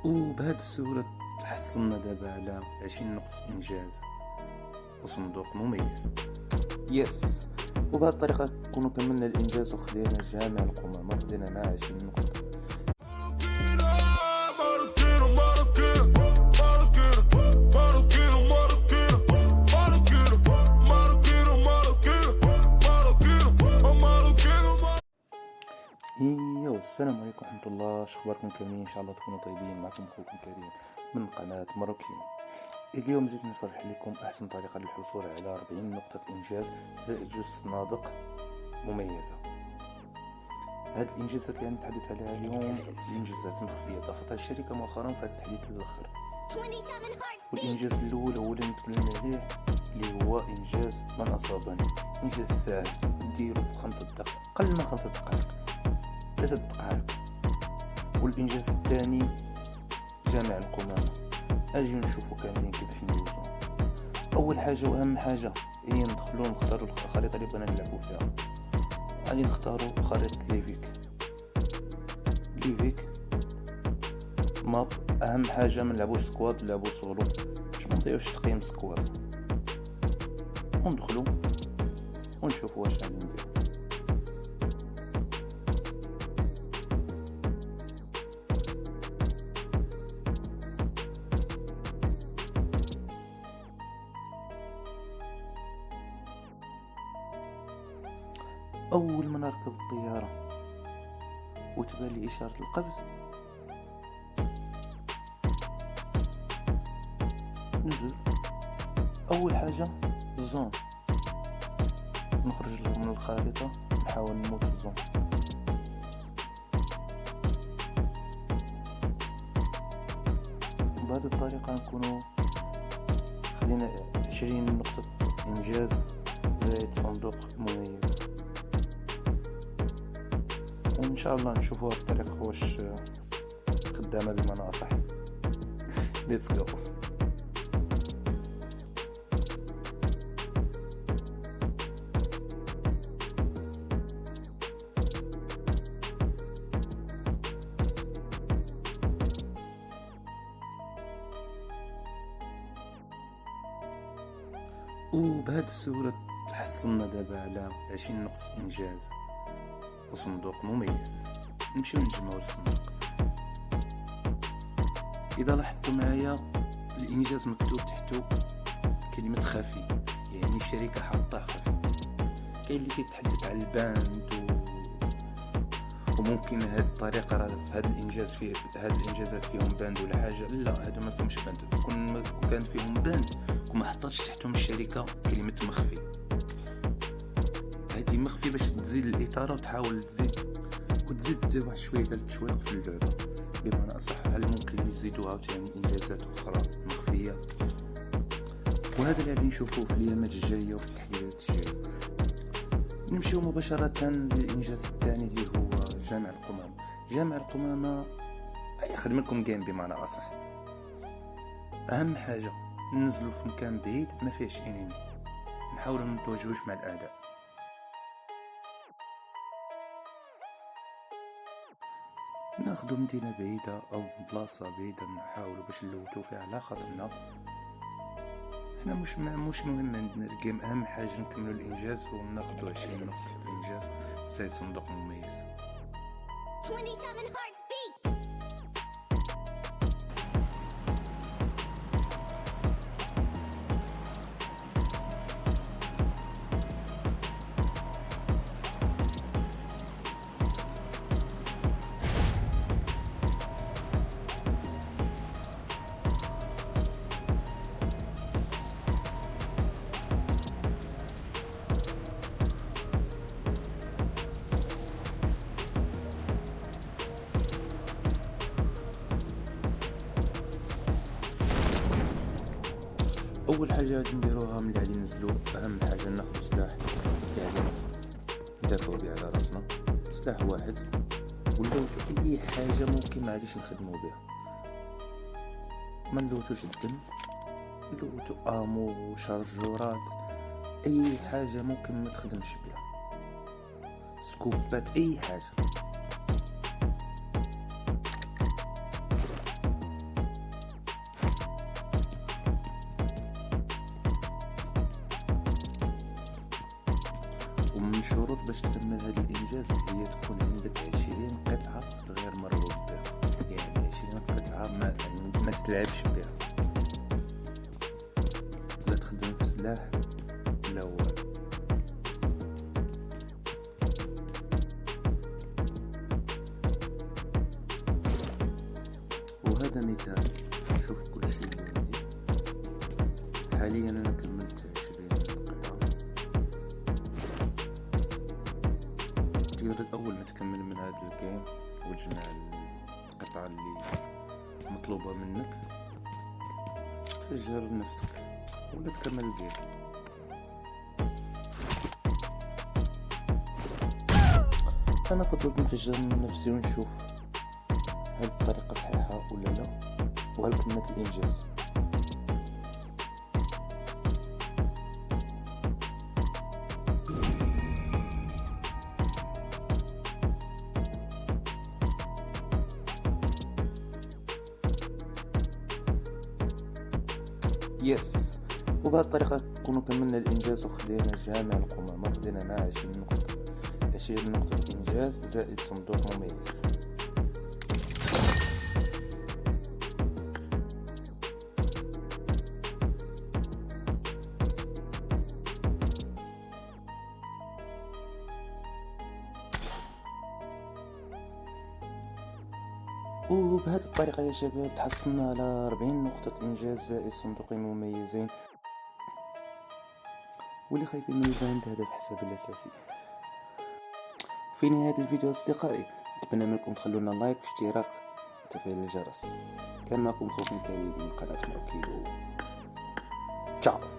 وبهذه السهولة تحصلنا دابا على 20 نقطة إنجاز وصندوق مميز. يس، وبهذه الطريقة نكونوا كملنا الإنجاز وخدينا جامع القمامة وخدينا مع 20 نقطة. السلام عليكم ورحمة الله، شخباركم كاملين؟ إن شاء الله تكونوا طيبين. معكم أخوكم كريم من قناة ماروكينو. اليوم جيت نشرح لكم أحسن طريقة للحصول على 40 نقطة إنجاز زائد جوج صنادق مميزة. هاد الإنجازات اللي نتحدث عليها اليوم الإنجازات مخفية ضافتها الشركة مؤخرا في التحديث الأخير. والإنجاز الأول هو اللي نتكلم عليه اللي هو إنجاز من أصابني. إنجاز سهل ديرو في 5 دقائق، أقل من 5 دقائق، 3 دقائق. والإنجاز الثاني جامع القمامة. أجي نشوفوا كاملين كيفاش ندوزو. أول حاجة وأهم حاجة هي ندخلو نختارو الخريطة اللي بغينا نلعبو فيها. غادي نختارو خريطة ليفيك ماب. أهم حاجة منلعبوش سكواد، نلعبو سولو باش منضيعوش تقييم سكواد. وندخلو ونشوفو واش غادي نديرو. أول ما نركب الطيارة وتبان لي إشارة القفز، نزل. أول حاجة الزون، نخرج من الخريطة نحاول نموت الزون. بهذه الطريقة نكونوا خدينا 20 نقطة إنجاز زائد صندوق مميز. وإن شاء الله نشوفوا الطريقة واش خدامة بمعنى أصح. Let's go. وبهذه السهولة تحصلنا دابا على 20 نقطة إنجاز وصندوق مميز. نمشيو نجمعو الصندوق. إذا لاحظتوا معايا الإنجاز مكتوب تحتو كلمة خفي، يعني الشركة حاطاه خفي. كاين اللي كيتحدث على الباند وممكن هاد الطريقة هاد الإنجاز فيه هاد الإنجازات فيهم باند ولا حاجة. لا، هادو ما فيهمش باند. كون كان فيهم باند وما حطاتش تحتهم الشركة كلمة مخفي. هادي مخفي باش تزيد الإثارة وتحاول تزيد واحد شوية ديال التشويق في اللعبة بمعنى أصح. هل ممكن يزيدوا عاوتاني إنجازات أخرى مخفية؟ وهذا اللي غادي نشوفوه في الأيامات الجاية وفي التحديثات الجاية. نمشيو مباشرة للإنجاز الثاني اللي هو جامع القمامة. جامع القمامة يخدم لكم جيم بمعنى أصح. أهم حاجة ننزلوا في مكان بعيد ما فيهش انمي، نحاولوا نتواجهوش مع الأعداء. ناخدو مدينة بعيدة أو بلاصة بعيدة نحاولوا باش نلوتو فيها على خاطرنا. احنا مش مهم عندنا الجيم، أهم حاجة نكملوا الإنجاز وناخدو 20 نقطة إنجاز زي صندوق مميز. 27 hearts beat. أول حاجة غادي نديروها ملي غادي ننزلو، أهم حاجة ناخدو سلاح يعني ندافعو بيه على راسنا. سلاح واحد ونلوتو أي حاجة ممكن معاديش نخدمو بها. ما نلوتوش الدم، نلوتو آمو وشارجورات، أي حاجة ممكن ما تخدمش بها، سكوبات، أي حاجة. الشروط باش تكمل هذا الإنجاز هي تكون عندك 20 قطعة غير مرغوب بها، يعني 20 قطعة ما تلعبش بها، لا تخدم في سلاح لا والو. وهذا مثال. شوف كل شيء اللي عندي حاليا. أنا كملت 20 قطعة. تقدر أول ما تكمل من هذا الجيم وتجمع القطعة اللي مطلوبة منك تفجر نفسك ولا تكمل الجيم. أنا فضلت نفجر نفسي ونشوف هل الطريقة صحيحة ولا لا، وهل كملت الإنجاز. يس. وبهذه الطريقة نكونوا كملنا الإنجاز وخدينا جامع القمامة، خدينا مع 20 نقطة إنجاز زائد صندوق مميز. وبهذه الطريقة يا شباب تحصلنا على 40 نقطة إنجاز زائد صندوقين مميزين. واللي خايفين من البان بهدف حسابي الأساسي. في نهاية الفيديو أصدقائي أتمنى منكم تخلونا لايك واشتراك وتفعيل الجرس. كان معكم أخوكم كريم من قناة مروكيلو. تشاو.